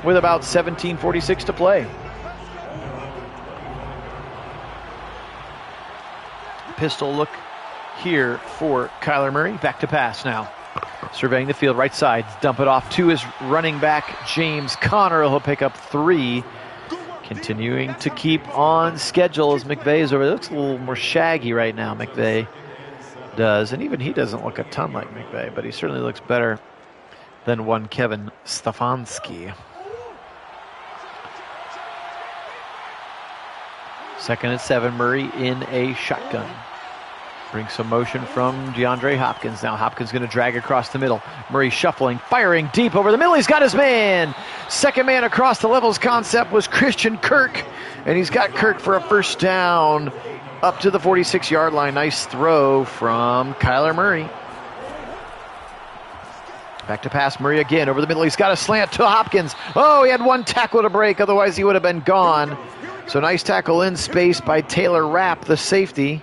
with about 17:46 to play. Pistol look here for Kyler Murray. Back to pass now. Surveying the field, right side, dump it off to his running back, James Conner. He'll pick up 3. Continuing to keep on schedule as McVay is over there. Looks a little more shaggy right now, McVay does. And even he doesn't look a ton like McVay, but he certainly looks better than one Kevin Stefanski. 2nd and 7, Murray in a shotgun. Brings some motion from DeAndre Hopkins. Now Hopkins going to drag across the middle. Murray shuffling, firing deep over the middle. He's got his man. Second man across the levels concept was Christian Kirk. And he's got Kirk for a first down up to the 46-yard line. Nice throw from Kyler Murray. Back to pass, Murray again over the middle. He's got a slant to Hopkins. Oh, he had one tackle to break. Otherwise, he would have been gone. So nice tackle in space by Taylor Rapp, the safety.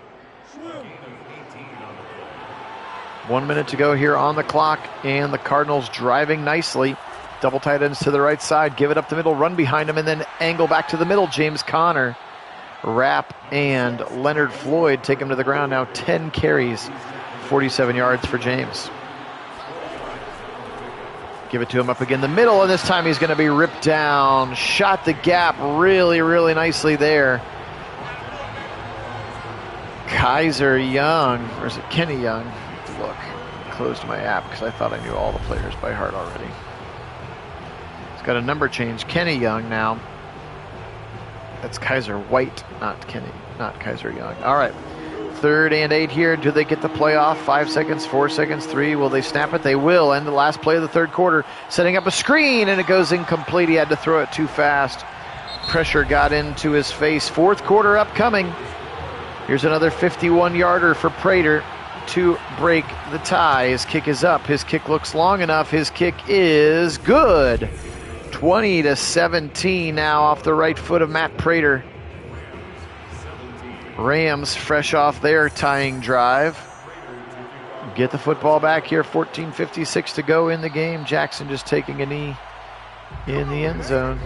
1 minute to go here on the clock, and the Cardinals driving nicely. Double tight ends to the right side, give it up the middle, run behind him, and then angle back to the middle. James Conner, Rapp, and Leonard Floyd take him to the ground. Now 10 carries, 47 yards for James. Give it to him up again the middle, and this time he's going to be ripped down. Shot the gap really, really nicely there. Kaiser Young, or is it Kenny Young? Look, I closed my app because I thought I knew all the players by heart already. He's got a number change. Kenny Young now. That's Kaiser White, not Kaiser Young. All right, 3rd and 8 here. Do they get the playoff? 5 seconds, 4 seconds, 3. Will they snap it? They will. And the last play of the 3rd quarter, setting up a screen, and it goes incomplete. He had to throw it too fast. Pressure got into his face. 4th quarter upcoming. Here's another 51-yarder for Prater to break the tie. His kick is up. His kick looks long enough. His kick is good. 20-17 now off the right foot of Matt Prater. Rams fresh off their tying drive. Get the football back here. 14:56 to go in the game. Jackson just taking a knee in the end zone.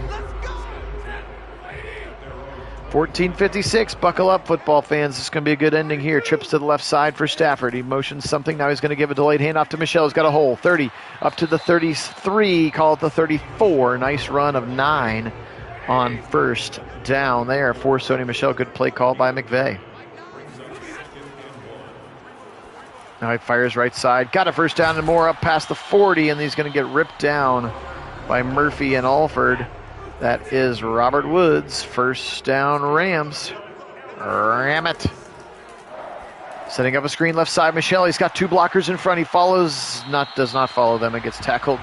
14:56. Buckle up, football fans. This is going to be a good ending here. Trips to the left side for Stafford. He motions something. Now he's going to give a delayed handoff to Michelle. He's got a hole. 30 up to the 33. Call it the 34. Nice run of 9 on first down there for Sony Michel. Good play called by McVay. Now he fires right side. Got a first down and more up past the 40, and he's going to get ripped down by Murphy and Alford. That is Robert Woods. First down, Rams. Ram it. Setting up a screen left side. Michel, he's got 2 blockers in front. He does not follow them and gets tackled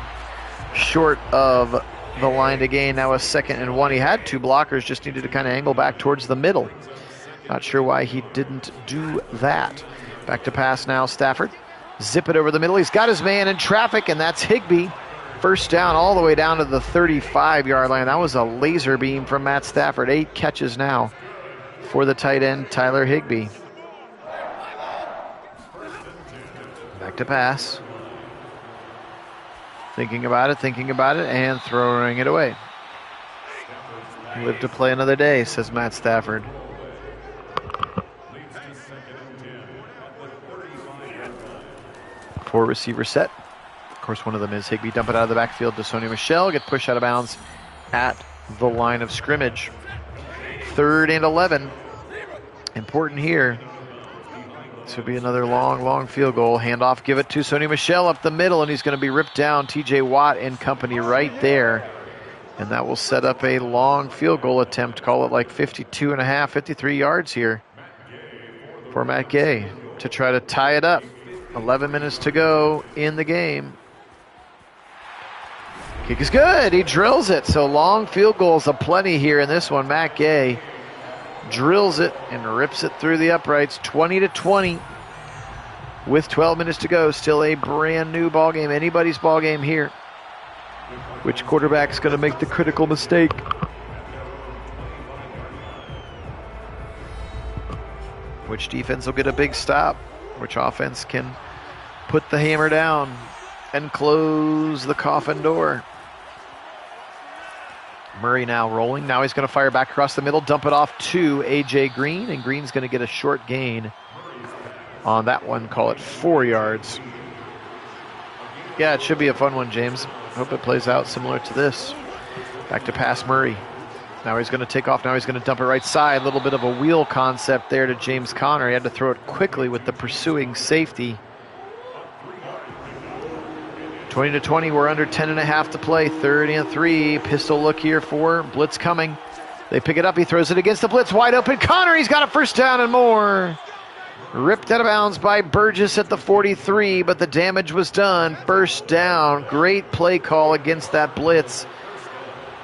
short of the line to gain. Now a 2nd and 1. He had 2 blockers, just needed to kind of angle back towards the middle. Not sure why he didn't do that. Back to pass now, Stafford. Zip it over the middle. He's got his man in traffic, and that's Higbee. First down all the way down to the 35-yard line. That was a laser beam from Matt Stafford. 8 catches now for the tight end, Tyler Higbee. Back to pass. Thinking about it, and throwing it away. Live to play another day, says Matt Stafford. Four receiver set. Of course, one of them is Higbee. Dump it out of the backfield to Sony Michel. Get pushed out of bounds at the line of scrimmage. 3rd and 11. Important here. This would be another long field goal. Handoff, give it to Sony Michel up the middle, and he's going to be ripped down. TJ Watt and company right there. And that will set up a long field goal attempt. Call it like 52 and a half, 53 yards here for Matt Gay to try to tie it up. 11 minutes to go in the game. Kick is good. He drills it. So long field goals aplenty here in this one. Matt Gay drills it and rips it through the uprights. 20-20 with 12 minutes to go. Still a brand new ball game. Anybody's ball game here. Which quarterback's going to make the critical mistake? Which defense will get a big stop? Which offense can put the hammer down and close the coffin door? Murray now rolling. Now he's going to fire back across the middle, dump it off to A.J. Green, and Green's going to get a short gain on that one. Call it 4 yards. Yeah, it should be a fun one, James. Hope it plays out similar to this. Back to pass Murray. Now he's going to take off. Now he's going to dump it right side. A little bit of a wheel concept there to James Conner. He had to throw it quickly with the pursuing safety. 20-20. We're under 10 and a half to play. 3rd and 3. Pistol look here for blitz coming. They pick it up. He throws it against the blitz. Wide open. Conner, he's got a first down and more. Ripped out of bounds by Burgess at the 43, but the damage was done. First down. Great play call against that blitz.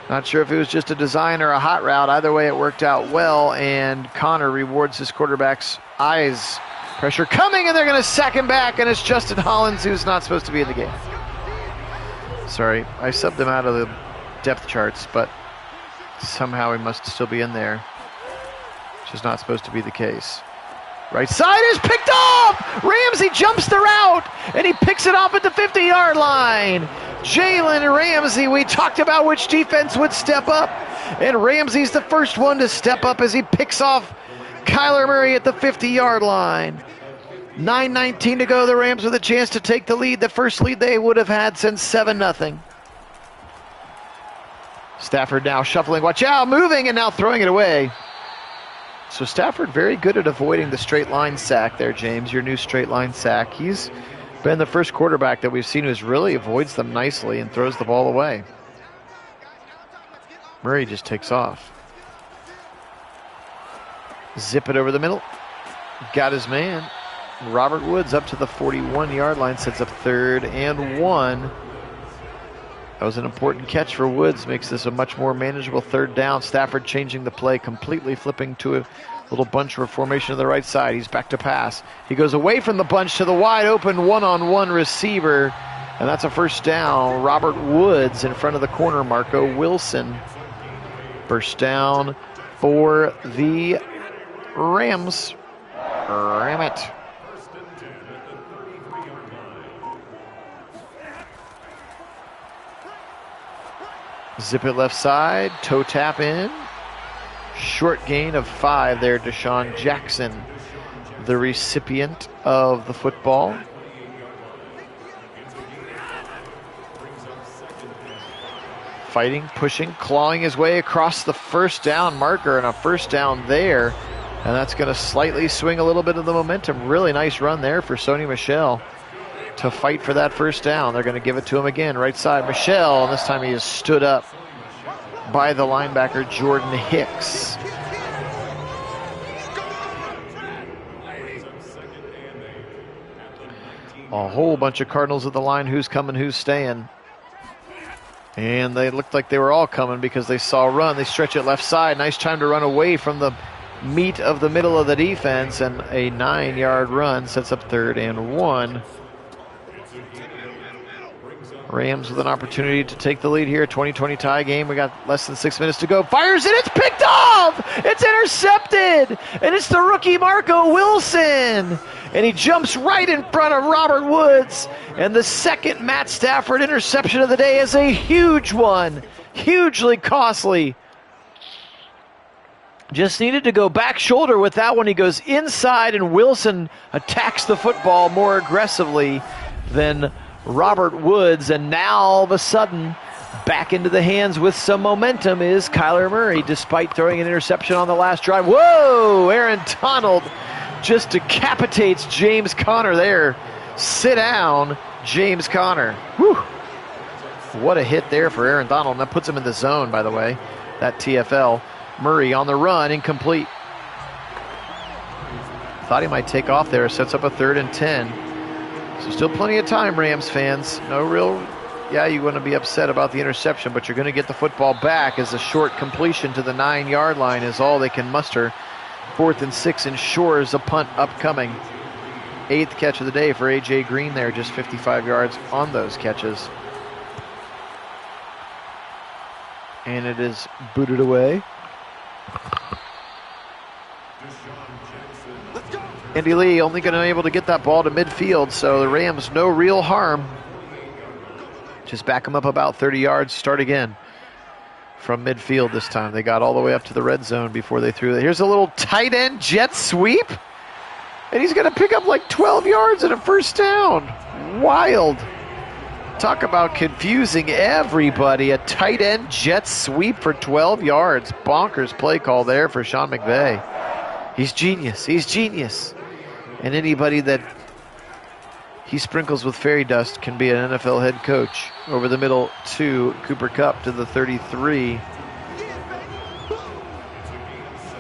Not sure if it was just a design or a hot route. Either way, it worked out well, and Conner rewards his quarterback's eyes. Pressure coming, and they're going to sack him back, and it's Justin Hollins who's not supposed to be in the game. Sorry, I subbed him out of the depth charts, but somehow he must still be in there, which is not supposed to be the case. Right side is picked off! Ramsey jumps the route, and he picks it off at the 50-yard line. Jalen Ramsey, we talked about which defense would step up, and Ramsey's the first one to step up as he picks off Kyler Murray at the 50-yard line. 9:19 to go. The Rams with a chance to take the lead, the first lead they would have had since 7-0. Stafford now shuffling, watch out, moving, and now throwing it away. So Stafford very good at avoiding the straight line sack there, James, your new straight line sack. He's been the first quarterback that we've seen who really avoids them nicely and throws the ball away. Murray just takes off. Zip it over the middle. Got his man. Robert Woods up to the 41-yard line, sets up 3rd and 1. That was an important catch for Woods, makes this a much more manageable 3rd down. Stafford changing the play, completely flipping to a little bunch or formation to the right side. He's back to pass. He goes away from the bunch to the wide open one-on-one receiver, and that's a first down. Robert Woods in front of the corner, Marco Wilson. First down for the Rams. Ram it. Zip it left side. Toe tap in. Short gain of 5 there. Deshaun Jackson, the recipient of the football. Fighting, pushing, clawing his way across the first down marker, and a first down there. And that's going to slightly swing a little bit of the momentum. Really nice run there for Sony Michel to fight for that first down. They're going to give it to him again, right side. Michel, and this time he is stood up by the linebacker, Jordan Hicks. A whole bunch of Cardinals at the line. Who's coming, who's staying? And they looked like they were all coming because they saw a run. They stretch it left side. Nice time to run away from the meat of the middle of the defense, and a 9-yard run sets up 3rd and 1. Rams with an opportunity to take the lead here. 20-20 tie game. We got less than 6 minutes to go. Fires it. It's picked off. It's intercepted. And it's the rookie Marco Wilson. And he jumps right in front of Robert Woods. And the second Matt Stafford interception of the day is a huge one. Hugely costly. Just needed to go back shoulder with that one. He goes inside, and Wilson attacks the football more aggressively than Robert Woods. And now all of a sudden, back into the hands with some momentum is Kyler Murray, despite throwing an interception on the last drive. Whoa! Aaron Donald just decapitates James Conner there. Sit down, James Conner. Whew. What a hit there for Aaron Donald. And that puts him in the zone, by the way, that TFL. Murray on the run, incomplete. Thought he might take off there. Sets up a 3rd and 10. So still plenty of time, Rams fans. No real, yeah, you want to be upset about the interception, but you're going to get the football back as a short completion to the 9-yard line is all they can muster. 4th and 6 ensures a punt upcoming. 8th catch of the day for A.J. Green there, just 55 yards on those catches. And it is booted away. Andy Lee only going to be able to get that ball to midfield, so the Rams no real harm. Just back them up about 30 yards, start again from midfield this time. They got all the way up to the red zone before they threw it. Here's a little tight end jet sweep, and he's going to pick up like 12 yards and a first down. Wild. Talk about confusing everybody. A tight end jet sweep for 12 yards. Bonkers play call there for Sean McVay. He's genius. He's genius. And anybody that he sprinkles with fairy dust can be an NFL head coach. Over the middle to Cooper Kupp to the 33.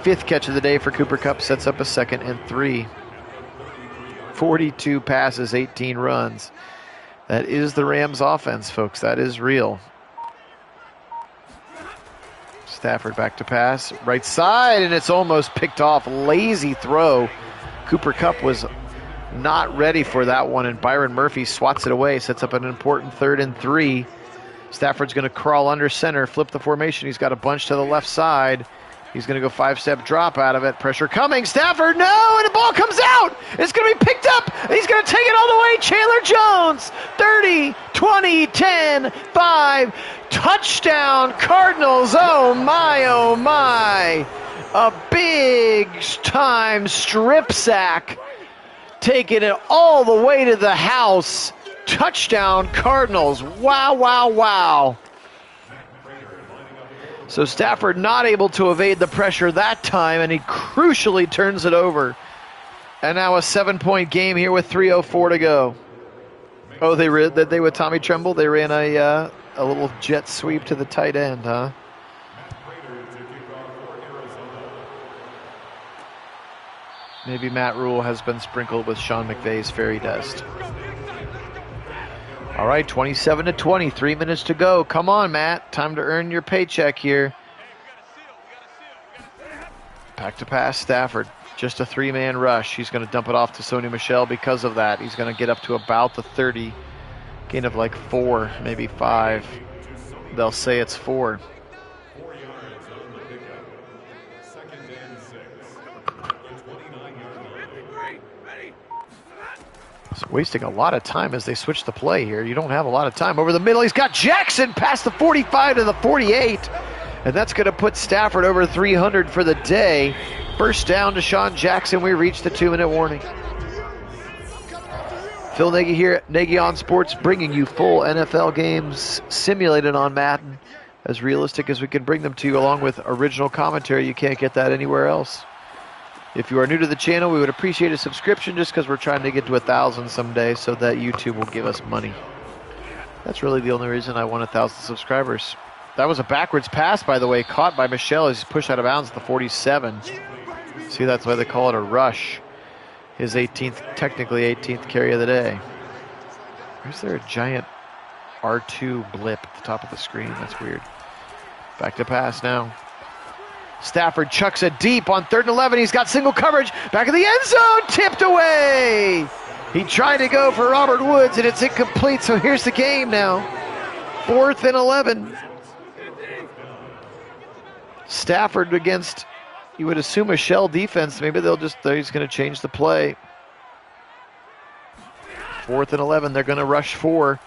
5th catch of the day for Cooper Kupp sets up a 2nd and 3. 42 passes, 18 runs. That is the Rams offense, folks. That is real. Stafford back to pass. Right side, and it's almost picked off. Lazy throw. Cooper Kupp was not ready for that one, and Byron Murphy swats it away. Sets up an important 3rd and 3. Stafford's going to crawl under center, flip the formation. He's got a bunch to the left side. He's going to go 5-step drop out of it. Pressure coming. Stafford, no, and the ball comes out. It's going to be picked up. And he's going to take it all the way. Chandler Jones, 30, 20, 10, 5. Touchdown, Cardinals. Oh, my, oh, my. A big-time strip sack. Taking it all the way to the house. Touchdown, Cardinals. Wow, wow, wow. So Stafford not able to evade the pressure that time, and he crucially turns it over. And now a 7-point game here with 3:04 to go. Oh, they with Tommy Tremble, they ran a little jet sweep to the tight end, huh? Maybe Matt Rule has been sprinkled with Sean McVay's fairy dust. All right, 27-20, 3 minutes to go. Come on, Matt. Time to earn your paycheck here. Back to pass, Stafford. Just a 3-man rush. He's going to dump it off to Sony Michel because of that. He's going to get up to about the 30. Gain of like 4, maybe 5. They'll say it's 4. wasting a lot of time as they switch the play here. You don't have a lot of time. Over the middle, he's got Jackson past the 45 to the 48. And that's going to put Stafford over 300 for the day. First down to Deshaun Jackson. We reached the 2-minute warning. Phil Nagy here at Nagy on Sports, bringing you full NFL games simulated on Madden, as realistic as we can bring them to you, along with original commentary. You can't get that anywhere else. If you are new to the channel, we would appreciate a subscription, just because we're trying to get to 1,000 someday so that YouTube will give us money. That's really the only reason I want 1,000 subscribers. That was a backwards pass, by the way, caught by Michel as he's pushed out of bounds at the 47. See, that's why they call it a rush. His 18th, technically 18th carry of the day. Why is there a giant R2 blip at the top of the screen? That's weird. Back to pass now. Stafford chucks it deep on 3rd and 11. He's got single coverage. Back of the end zone. Tipped away. He tried to go for Robert Woods, and it's incomplete. So here's the game now. 4th and 11. Stafford against, you would assume, a shell defense. Maybe he's going to change the play. 4th and 11. They're going to rush 4.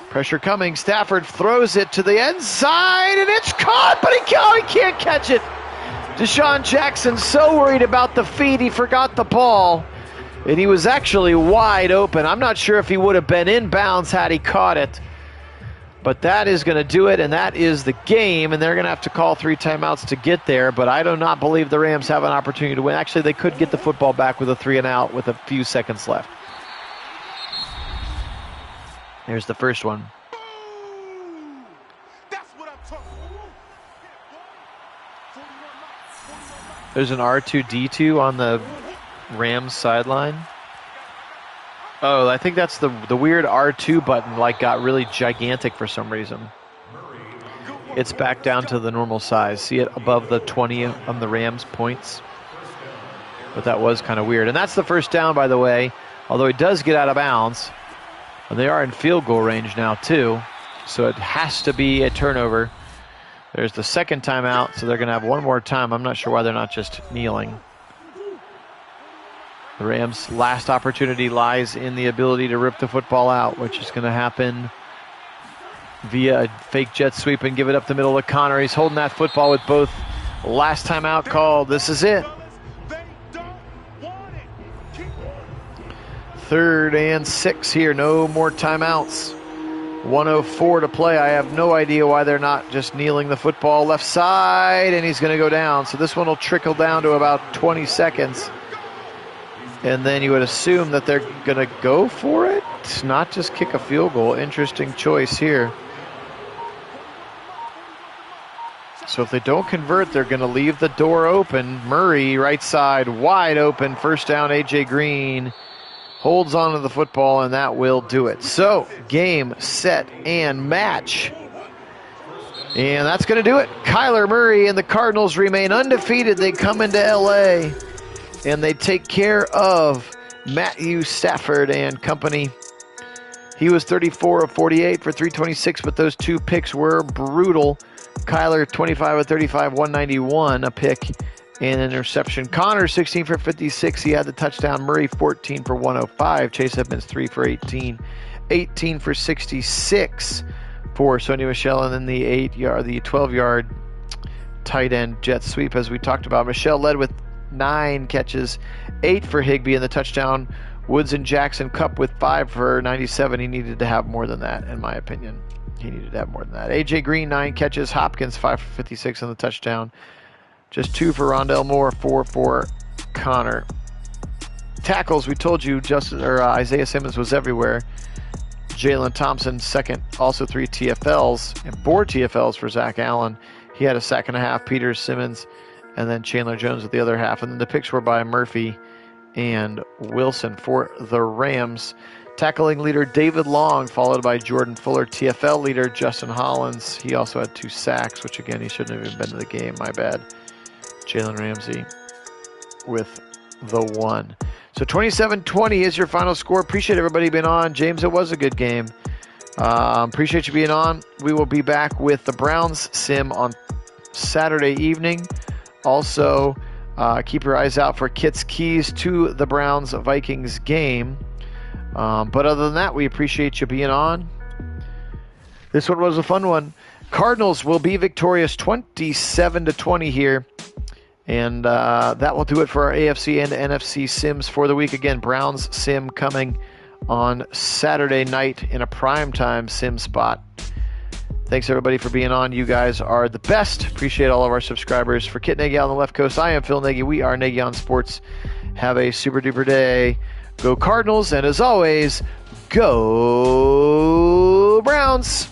Pressure coming. Stafford throws it to the end side, and it's caught, but he can't catch it. Deshaun Jackson so worried about the feet, he forgot the ball, and he was actually wide open. I'm not sure if he would have been in bounds had he caught it, but that is going to do it, and that is the game, and they're going to have to call 3 timeouts to get there, but I do not believe the Rams have an opportunity to win. Actually, they could get the football back with a 3-and-out with a few seconds left. Here's the first one. There's an R2-D2 on the Rams sideline. Oh, I think that's the weird R2 button, like, got really gigantic for some reason. It's back down to the normal size. See it above the 20 on the Rams points? But that was kind of weird. And that's the first down, by the way, although he does get out of bounds. And they are in field goal range now, too. So it has to be a turnover. There's the second timeout, so they're going to have one more time. I'm not sure why they're not just kneeling. The Rams' last opportunity lies in the ability to rip the football out, which is going to happen via a fake jet sweep and give it up the middle to Connor. He's holding that football with both. Last timeout called. This is it. 3rd and 6 here. No more timeouts. 1:04 to play. I have no idea why they're not just kneeling the football left side, and he's going to go down. So this one will trickle down to about 20 seconds. And then you would assume that they're going to go for it, not just kick a field goal. Interesting choice here. So if they don't convert, they're going to leave the door open. Murray, right side, wide open. First down, A.J. Green holds on to the football, and that will do it. So, game, set, and match. And that's going to do it. Kyler Murray and the Cardinals remain undefeated. They come into L.A., and they take care of Matthew Stafford and company. He was 34 of 48 for 326, but those 2 picks were brutal. Kyler, 25 of 35, 191, a pick and an interception. Connor, 16 for 56. He had the touchdown. Murray, 14 for 105. Chase Edmonds, 3 for 18. 18 for 66 for Sony Michel. And then the 12-yard tight end jet sweep, as we talked about. Michel led with 9 catches, 8 for Higbee in the touchdown. Woods and Jackson Cup with 5 for 97. He needed to have more than that, in my opinion. He needed to have more than that. A.J. Green, 9 catches. Hopkins, 5 for 56 on the touchdown. Just 2 for Rondell Moore, 4 for Connor. Tackles, we told you Isaiah Simmons was everywhere. Jalen Thompson, second, also 3 TFLs, and 4 TFLs for Zach Allen. He had a sack and a half. Peters, Simmons, and then Chandler Jones with the other half. And then the picks were by Murphy and Wilson for the Rams. Tackling leader David Long, followed by Jordan Fuller. TFL leader Justin Hollins. He also had 2 sacks, which again, he shouldn't have even been to the game. My bad. Jalen Ramsey with the 1. So 27-20 is your final score. Appreciate everybody being on. James, it was a good game. Appreciate you being on. We will be back with the Browns sim on Saturday evening. Also, keep your eyes out for Kit's keys to the Browns-Vikings game. But other than that, we appreciate you being on. This one was a fun one. Cardinals will be victorious 27-20 here. And that will do it for our AFC and NFC Sims for the week. Again, Browns Sim coming on Saturday night in a primetime Sim spot. Thanks, everybody, for being on. You guys are the best. Appreciate all of our subscribers. For Kit Nagy on the left coast, I am Phil Nagy. We are Nagy on Sports. Have a super-duper day. Go Cardinals, and as always, go Browns!